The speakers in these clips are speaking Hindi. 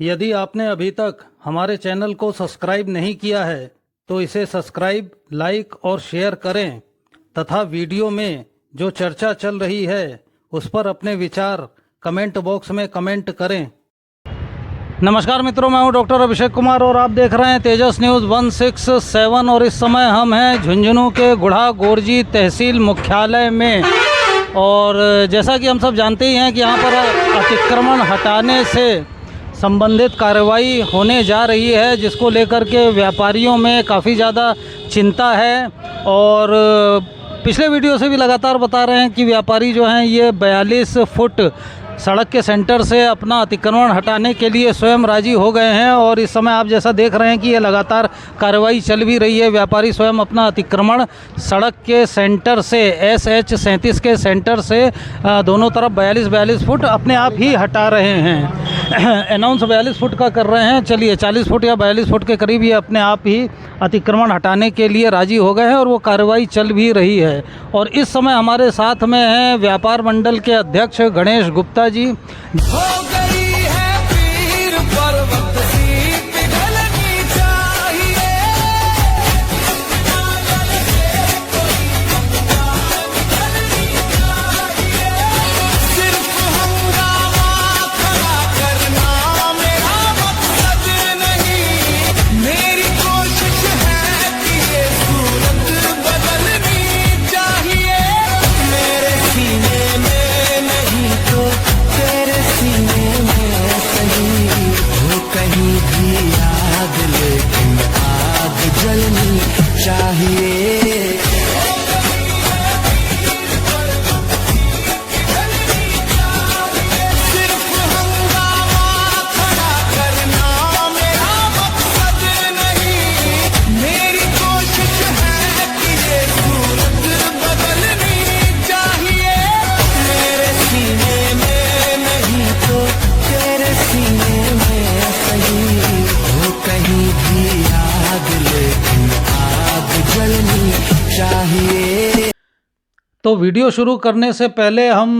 यदि आपने अभी तक हमारे चैनल को सब्सक्राइब नहीं किया है तो इसे सब्सक्राइब, लाइक और शेयर करें तथा वीडियो में जो चर्चा चल रही है उस पर अपने विचार कमेंट बॉक्स में कमेंट करें। नमस्कार मित्रों, मैं हूं डॉक्टर अभिषेक कुमार और आप देख रहे हैं तेजस न्यूज़ 167 और इस समय हम हैं झुंझुनू के गुढ़ा गोरजी तहसील मुख्यालय में। और जैसा कि हम सब जानते ही हैं कि यहाँ पर अतिक्रमण हटाने से संबंधित कार्रवाई होने जा रही है, जिसको लेकर के व्यापारियों में काफ़ी ज़्यादा चिंता है। और पिछले वीडियो से भी लगातार बता रहे हैं कि व्यापारी जो हैं ये 42 फुट सड़क के सेंटर से अपना अतिक्रमण हटाने के लिए स्वयं राजी हो गए हैं। और इस समय आप जैसा देख रहे हैं कि ये लगातार कार्रवाई चल भी रही है। व्यापारी स्वयं अपना अतिक्रमण सड़क के सेंटर से SH 37 के सेंटर से दोनों तरफ 42 फुट अपने आप ही हटा रहे हैं। अनाउंस 42 फुट का कर रहे हैं, चलिए 40 फुट या 42 फुट के करीब ये अपने आप ही अतिक्रमण हटाने के लिए राजी हो गए हैं और वो कार्रवाई चल भी रही है। और इस समय हमारे साथ में हैं व्यापार मंडल के अध्यक्ष गणेश गुप्ता जी। हो गई है पीर पर्वत सी पिघलनी चाहिए, सिर्फ हंगामा खड़ा करना मेरा मकसद नहीं। मेरी कोशिश है कि ये सूरत बदलनी चाहिए। मेरे सीने में नहीं तो तेरे सीने में सही हो कहीं भी आग, लेकिन आग जलनी चाहिए। सिर्फ हंगामा खड़ा करना मेरा मकसद नहीं। मेरी कोशिश है कि ये सूरत बदलनी चाहिए। मेरे सीने में नहीं तो तेरे सीने में सही हो कहीं भी आग, लेकिन आग जलनी चाहिए। तो वीडियो शुरू करने से पहले हम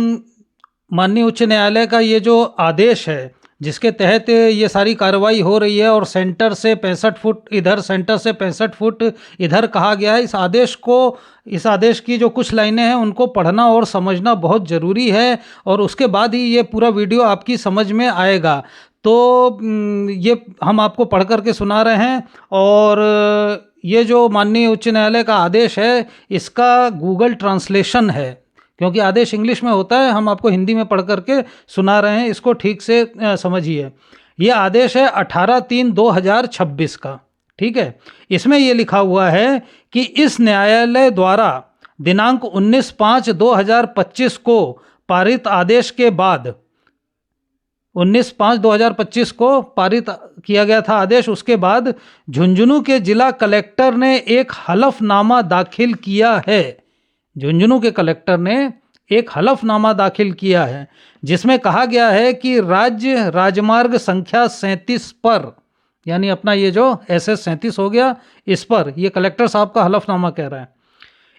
माननीय उच्च न्यायालय का ये जो आदेश है जिसके तहत ये सारी कार्रवाई हो रही है और सेंटर से 65 फुट इधर, सेंटर से 65 फुट इधर कहा गया है, इस आदेश की जो कुछ लाइनें हैं उनको पढ़ना और समझना बहुत ज़रूरी है। और उसके बाद ही ये पूरा वीडियो आपकी समझ में आएगा। तो ये हम आपको पढ़ करके सुना रहे हैं। और ये जो माननीय उच्च न्यायालय का आदेश है इसका गूगल ट्रांसलेशन है, क्योंकि आदेश इंग्लिश में होता है, हम आपको हिंदी में पढ़ करके सुना रहे हैं, इसको ठीक से समझिए। ये आदेश है 18/3/2026 का, ठीक है। इसमें ये लिखा हुआ है कि इस न्यायालय द्वारा दिनांक 19/5/2025 को पारित आदेश के बाद 19/5/2025 को पारित किया गया था आदेश। उसके बाद झुंझुनू के जिला कलेक्टर ने एक हलफनामा दाखिल किया है। झुंझुनू के कलेक्टर ने एक हलफनामा दाखिल किया है जिसमें कहा गया है कि राज्य राजमार्ग संख्या 37 पर, यानी अपना ये जो SS 37 हो गया, इस पर ये कलेक्टर साहब का हलफनामा कह रहा है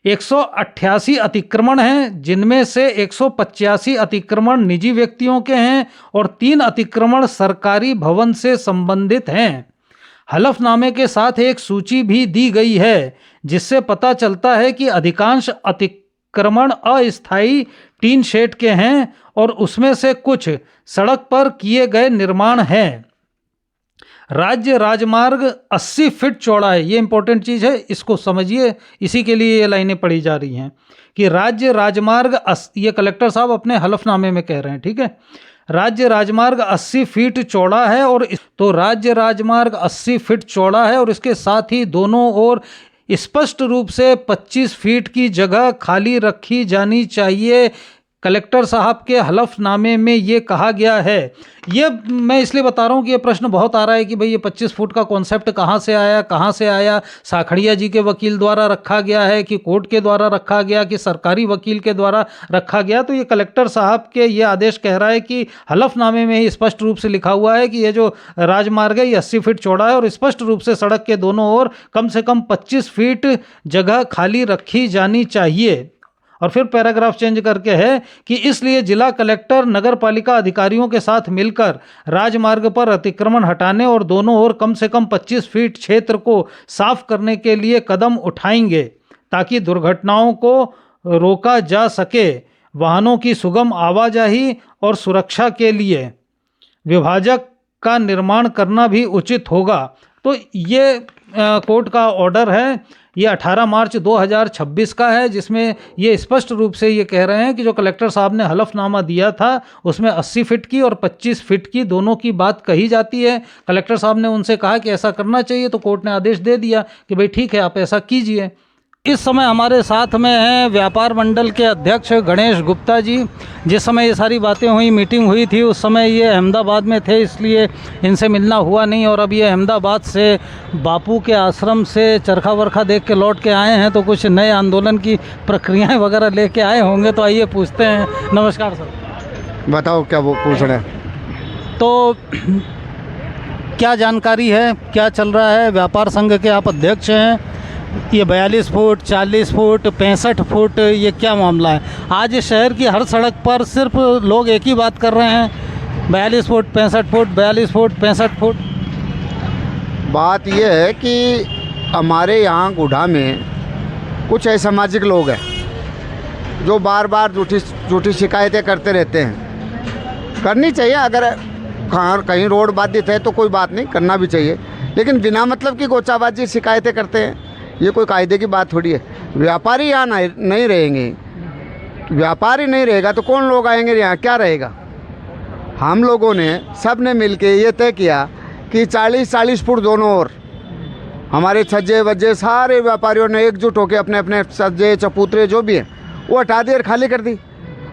188 अतिक्रमण हैं, जिनमें से 185 अतिक्रमण निजी व्यक्तियों के हैं और 3 अतिक्रमण सरकारी भवन से संबंधित हैं। हलफनामे के साथ एक सूची भी दी गई है जिससे पता चलता है कि अधिकांश अतिक्रमण अस्थायी टीन शेड के हैं और उसमें से कुछ सड़क पर किए गए निर्माण हैं। राज्य राजमार्ग 80 फीट चौड़ा है, ये इंपॉर्टेंट चीज़ है, इसको समझिए, इसी के लिए ये लाइनें पढ़ी जा रही हैं कि राज्य राजमार्ग ये कलेक्टर साहब अपने हलफनामे में कह रहे हैं, ठीक है। राज्य राजमार्ग 80 फीट चौड़ा है और तो राज्य राजमार्ग 80 फीट चौड़ा है और इसके साथ ही दोनों ओर स्पष्ट रूप से 25 फीट की जगह खाली रखी जानी चाहिए। कलेक्टर साहब के हलफनामे में ये कहा गया है। ये मैं इसलिए बता रहा हूँ कि ये प्रश्न बहुत आ रहा है कि भाई ये 25 फुट का कॉन्सेप्ट कहाँ से आया, साखड़िया जी के वकील द्वारा रखा गया है कि कोर्ट के द्वारा रखा गया कि सरकारी वकील के द्वारा रखा गया। तो ये कलेक्टर साहब के ये आदेश कह रहा है कि हलफनामे में ही स्पष्ट रूप से लिखा हुआ है कि ये जो राजमार्ग है ये 80 फीट चौड़ा है और स्पष्ट रूप से सड़क के दोनों ओर कम से कम 25 फीट जगह खाली रखी जानी चाहिए। और फिर पैराग्राफ चेंज करके है कि इसलिए जिला कलेक्टर नगर पालिका अधिकारियों के साथ मिलकर राजमार्ग पर अतिक्रमण हटाने और दोनों ओर कम से कम 25 फीट क्षेत्र को साफ करने के लिए कदम उठाएंगे ताकि दुर्घटनाओं को रोका जा सके। वाहनों की सुगम आवाजाही और सुरक्षा के लिए विभाजक का निर्माण करना भी उचित होगा। तो ये कोर्ट का ऑर्डर है, ये 18 मार्च 2026 का है, जिसमें ये स्पष्ट रूप से ये कह रहे हैं कि जो कलेक्टर साहब ने हलफनामा दिया था उसमें 80 फीट की और 25 फीट की दोनों की बात कही जाती है। कलेक्टर साहब ने उनसे कहा कि ऐसा करना चाहिए, तो कोर्ट ने आदेश दे दिया कि भाई ठीक है, आप ऐसा कीजिए। इस समय हमारे साथ में हैं व्यापार मंडल के अध्यक्ष गणेश गुप्ता जी। जिस समय ये सारी बातें हुई, मीटिंग हुई थी, उस समय ये अहमदाबाद में थे, इसलिए इनसे मिलना हुआ नहीं। और अब ये अहमदाबाद से बापू के आश्रम से चरखा वरखा देख के लौट के आए हैं, तो कुछ नए आंदोलन की प्रक्रियाएं वगैरह लेके आए होंगे। तो आइए पूछते हैं। नमस्कार सर। बताओ क्या वो पूछ रहे हैं। तो क्या जानकारी है, क्या चल रहा है? व्यापार संघ के आप अध्यक्ष हैं। ये 42 फुट, 40 फुट, 65 फुट, ये क्या मामला है? आज इस शहर की हर सड़क पर सिर्फ लोग एक ही बात कर रहे हैं, 42 फुट, 65 फुट, 42 फुट, 65 फुट। बात यह है कि हमारे यहाँ गुढ़ा में कुछ असामाजिक लोग हैं जो बार बार झूठी शिकायतें करते रहते हैं। करनी चाहिए, अगर कहीं रोड बाधित है तो कोई बात नहीं, करना भी चाहिए, लेकिन बिना मतलब की गोचाबाजी शिकायतें करते हैं, ये कोई कायदे की बात थोड़ी है। व्यापारी यहाँ नहीं रहेंगे, व्यापारी नहीं रहेगा तो कौन लोग आएंगे यहाँ, क्या रहेगा? हम लोगों ने सब ने मिल के ये तय किया कि 40-40 फुट दोनों ओर, हमारे छज्जे वज्जे सारे व्यापारियों ने एकजुट होकर अपने अपने छज्जे चपूतरे जो भी हैं वो हटा दिए और खाली कर दी।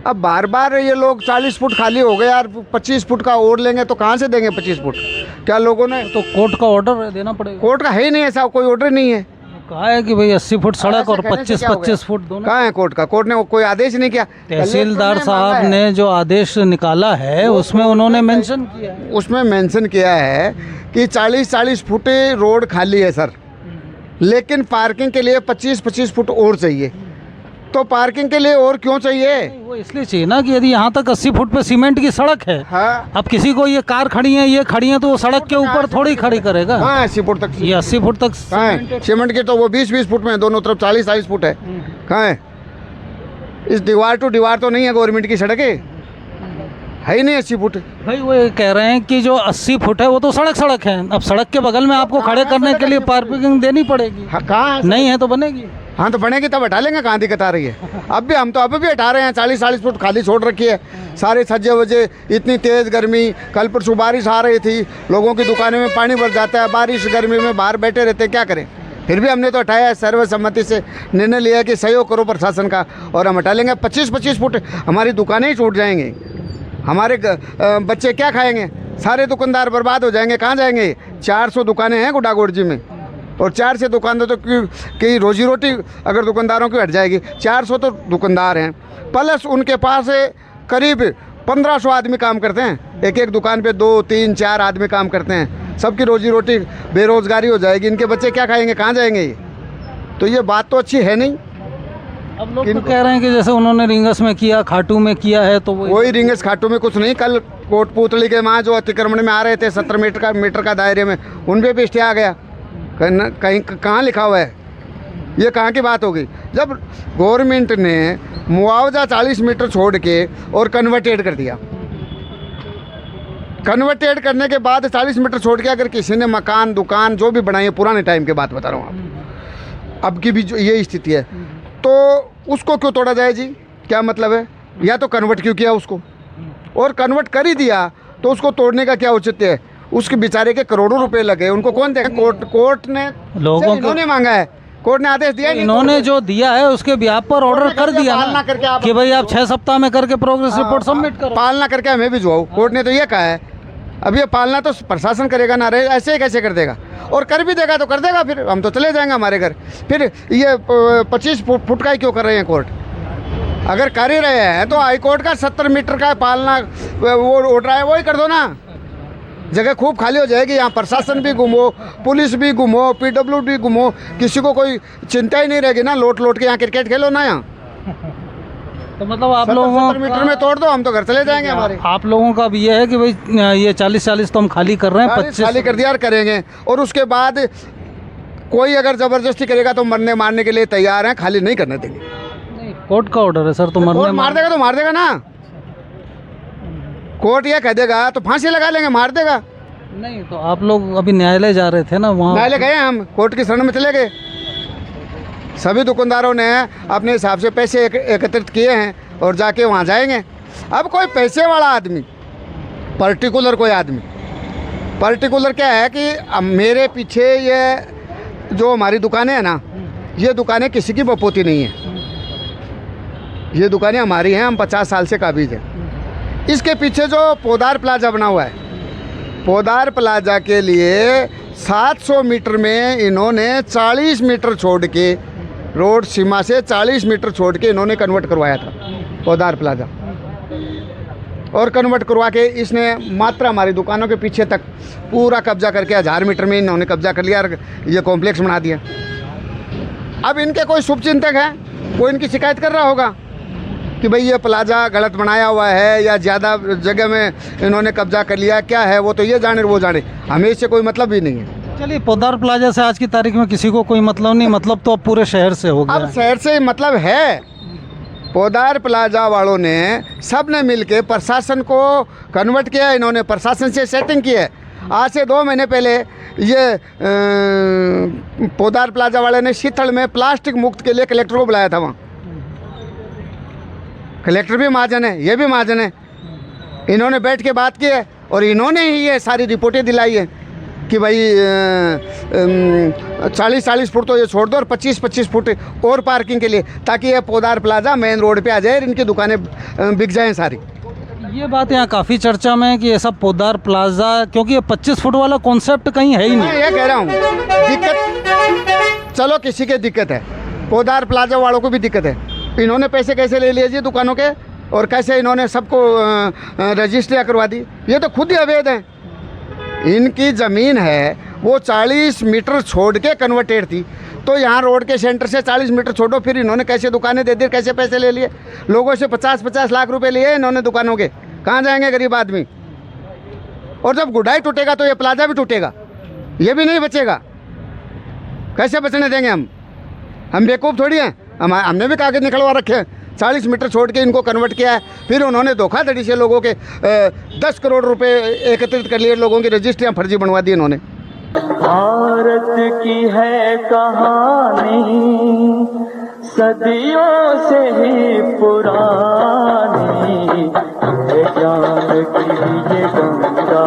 अब बार बार ये लोग 40 फुट खाली हो गए यार, 25 फुट का और लेंगे तो कहाँ से देंगे 25 फुट? क्या लोगों ने तो कोर्ट का ऑर्डर देना पड़ेगा। कोर्ट का है ही नहीं, ऐसा कोई ऑर्डर नहीं है। कहा है कि भाई 80 फुट सड़क और 25-25 फुट दोनों। कहाँ है कोर्ट का? कोर्ट ने कोई आदेश नहीं किया। तहसीलदार साहब ने जो आदेश निकाला है उसमें उन्होंने मेंशन किया है, उसमें मेंशन किया है कि 40-40 फुट रोड खाली है सर, लेकिन पार्किंग के लिए 25-25 फुट और चाहिए। तो पार्किंग के लिए और क्यों चाहिए? वो इसलिए चाहिए ना कि यदि यहाँ तक 80 फुट पे सीमेंट की सड़क है, हाँ, अब किसी को ये कार खड़ी है, ये खड़ी है, तो वो सड़क के ऊपर थोड़ी खड़ी करेगा। हाँ, 80 फुट तक, ये 80 फुट तक कहाँ है? सीमेंट की तो वो 20-20 फुट में, दोनों तरफ 40-40 फुट है। कहाँ है? इस दीवार टू दीवार तो नहीं है गवर्नमेंट की सड़क है ही नहीं 80 फुट। भाई वो ये कह रहे हैं कि जो 80 फुट है वो तो सड़क है। अब सड़क के बगल में आपको खड़े करने के लिए पार्किंग देनी पड़ेगी। हाँ, कहाँ है? नहीं है तो बनेगी। हाँ, तो बनेगी तब हटा लेंगे, कहाँ दिक्कत आ रही है? अब भी हम तो अभी भी हटा रहे हैं, 40-40 फुट खाली छोड़ रखी है। सारे छज्जे वज्जे, इतनी तेज़ गर्मी, कल परसों बारिश आ रही थी, लोगों की दुकानें में पानी भर जाता है, बारिश गर्मी में बाहर बैठे रहते हैं, क्या करें? फिर भी हमने तो हटाया है, सर्वसम्मति से निर्णय लिया है कि सहयोग करो प्रशासन का, और हम हटा लेंगे। 25-25 फुट हमारी दुकानें ही छूट जाएंगी, हमारे बच्चे क्या खाएंगे? सारे दुकानदार बर्बाद हो जाएंगे, कहाँ जाएंगे? 400 दुकानें हैं गुडागोड़जी में, और 4 से दुकानदार तो की रोजी रोटी अगर दुकानदारों की हट जाएगी। 400 तो दुकानदार हैं, प्लस उनके पास करीब 1500 आदमी काम करते हैं, एक एक दुकान पे 2-3-4 आदमी काम करते हैं, सबकी रोजी रोटी बेरोजगारी हो जाएगी, इनके बच्चे क्या खाएंगे, कहाँ जाएंगे? तो ये बात तो अच्छी है नहीं। अब लोग तो कह रहे हैं कि जैसे उन्होंने रिंगस में किया, खाटू में किया है, तो वही रिंगस खाटू में कुछ नहीं। कल कोटपुतली के वहाँ जो अतिक्रमण में आ रहे थे 17 मीटर का दायरे में, उन पे भी स्टे आ गया। कहीं कहाँ लिखा हुआ है? ये कहाँ की बात होगी? जब गवर्नमेंट ने मुआवजा 40 मीटर छोड़ के और कन्वर्टेड कर दिया, कन्वर्टेड करने के बाद 40 मीटर छोड़ के अगर किसी ने मकान दुकान जो भी बनाई है, पुराने टाइम के बात बता रहा हूँ आप, अब की भी जो ये स्थिति है, तो उसको क्यों तोड़ा जाए जी? क्या मतलब है? या तो कन्वर्ट क्यों किया उसको, और कन्वर्ट कर ही दिया तो उसको तोड़ने का क्या औचित्य है? उसके बेचारे के करोड़ों रुपए लगे, उनको कौन देगा? कोर्ट ने लोगों इन्होंने मांगा है, कोर्ट ने आदेश दिया। इन्होंने जो दिया है उसके ब्याह पर ऑर्डर कर दिया पालना करके आप कि भाई आप 6 सप्ताह में करके प्रोग्रेस रिपोर्ट सबमिट करो। पालना करके हमें भिजवाओ, कोर्ट ने तो ये कहा है। अब ये पालना तो प्रशासन करेगा ना, रहे ऐसे ही कैसे कर देगा? और कर भी देगा तो कर देगा, फिर हम तो चले जाएंगे हमारे घर। फिर ये 25 फुट का ही क्यों कर रहे हैं कोर्ट? अगर कर ही रहे हैं तो हाई कोर्ट का 70 मीटर का पालना वो ऑर्डर है, वो ही कर दो ना। जगह खूब खाली हो जाएगी, यहाँ प्रशासन भी घूमो, पुलिस भी घूमो, PW भी घूमो, किसी को कोई चिंता ही नहीं रहेगी ना। लोट के यहाँ क्रिकेट खेलो ना यहाँ। तो मतलब आप 70 लोगों मीटर में तोड़ दो, हम तो घर चले जाएंगे हमारे। आप लोगों का भी ये है कि भाई ये 40-40 तो हम खाली कर रहे हैं, 25 खाली कर दिया और करेंगे। और उसके बाद कोई अगर ज़बरदस्ती करेगा तो मरने मारने के लिए तैयार हैं, खाली नहीं करने देंगे। नहीं, कोर्ट का ऑर्डर है सर, तो मरने कोर्ट मार देगा तो मार देगा ना, कोर्ट ये कह देगा तो फांसी लगा लेंगे, मार देगा। नहीं, तो आप लोग अभी न्यायालय जा रहे थे ना, वहाँ न्यायालय गए, हम कोर्ट की शरण में चले गए। सभी दुकानदारों ने अपने हिसाब से पैसे एकत्रित किए हैं और जाके वहाँ जाएंगे। अब कोई पैसे वाला आदमी, पर्टिकुलर कोई आदमी, पर्टिकुलर क्या है कि अब मेरे पीछे ये जो हमारी दुकानें हैं ना, ये दुकानें किसी की बपोती नहीं है, ये दुकानें हमारी हैं, हम 50 साल से काबिज हैं। इसके पीछे जो पोदार प्लाजा बना हुआ है, पोदार प्लाजा के लिए 700 मीटर में इन्होंने 40 मीटर छोड़ के, रोड सीमा से 40 मीटर छोड़ के इन्होंने कन्वर्ट करवाया था पोदार प्लाजा। और कन्वर्ट करवा के इसने मात्र हमारी दुकानों के पीछे तक पूरा कब्जा करके 1000 मीटर में इन्होंने कब्जा कर लिया और ये कॉम्प्लेक्स बना दिया। अब इनके कोई शुभचिंतक है, कोई इनकी शिकायत कर रहा होगा कि भाई ये प्लाजा गलत बनाया हुआ है या ज़्यादा जगह में इन्होंने कब्जा कर लिया, क्या है वो तो ये जाने वो जाने, हमें इससे कोई मतलब ही नहीं है। चलिए, पोदार प्लाजा से आज की तारीख में किसी को कोई मतलब नहीं, मतलब तो अब पूरे शहर से हो गया अब है। शहर से मतलब है। पोदार प्लाजा वालों ने सब ने मिल के प्रशासन को कन्वर्ट किया, इन्होंने प्रशासन से सेटिंग की है। आज से 2 महीने पहले ये पोदार प्लाजा वाले ने शीतल में प्लास्टिक मुक्त के लिए कलेक्टर को बुलाया था। वहाँ कलेक्टर भी महाजन है, ये भी महाजन है। इन्होंने बैठ के बात की है और इन्होंने ही ये सारी रिपोर्टें दिलाई है कि भाई 40-40 फुट तो ये छोड़ दो और 25-25 फुट और पार्किंग के लिए, ताकि ये पोदार प्लाजा मेन रोड पे आ जाए और इनकी दुकानें बिक जाएं सारी। ये बात यहाँ काफ़ी चर्चा में है कि ये सब पोदार प्लाजा, क्योंकि ये 25 फुट वाला कॉन्सेप्ट कहीं है ही मैं नहीं। ये कह रहा हूँ, दिक्कत चलो किसी के दिक्कत है, पोदार प्लाजा वालों को भी दिक्कत है। इन्होंने पैसे कैसे ले लिए जी दुकानों के, और कैसे इन्होंने सबको रजिस्ट्रियाँ करवा दी, ये तो खुद ही अवैध हैं। इनकी ज़मीन है वो 40 मीटर छोड़ के कन्वर्टेड थी, तो यहाँ रोड के सेंटर से 40 मीटर छोड़ो, फिर इन्होंने कैसे दुकानें दे दी, कैसे पैसे ले लिए लोगों से, 50-50 लाख रुपए लिए इन्होंने दुकानों के। कहाँ जाएंगे गरीब आदमी? और जब गुडाई टूटेगा तो ये प्लाजा भी टूटेगा, ये भी नहीं बचेगा। कैसे बचने देंगे हम बेवकूफ़ थोड़ी हैं। हमने भी कागज़ निकलवा रखे हैं, 40 मीटर छोड़ के इनको कन्वर्ट किया है। फिर उन्होंने धोखाधड़ी से लोगों के 10 करोड़ रुपए एकत्रित कर लिए, लोगों की रजिस्ट्रियाँ फर्जी बनवा दी इन्होंने। भारत की है कहानी सदियों से ही पुरानी, है ज्ञान की ये गंगा।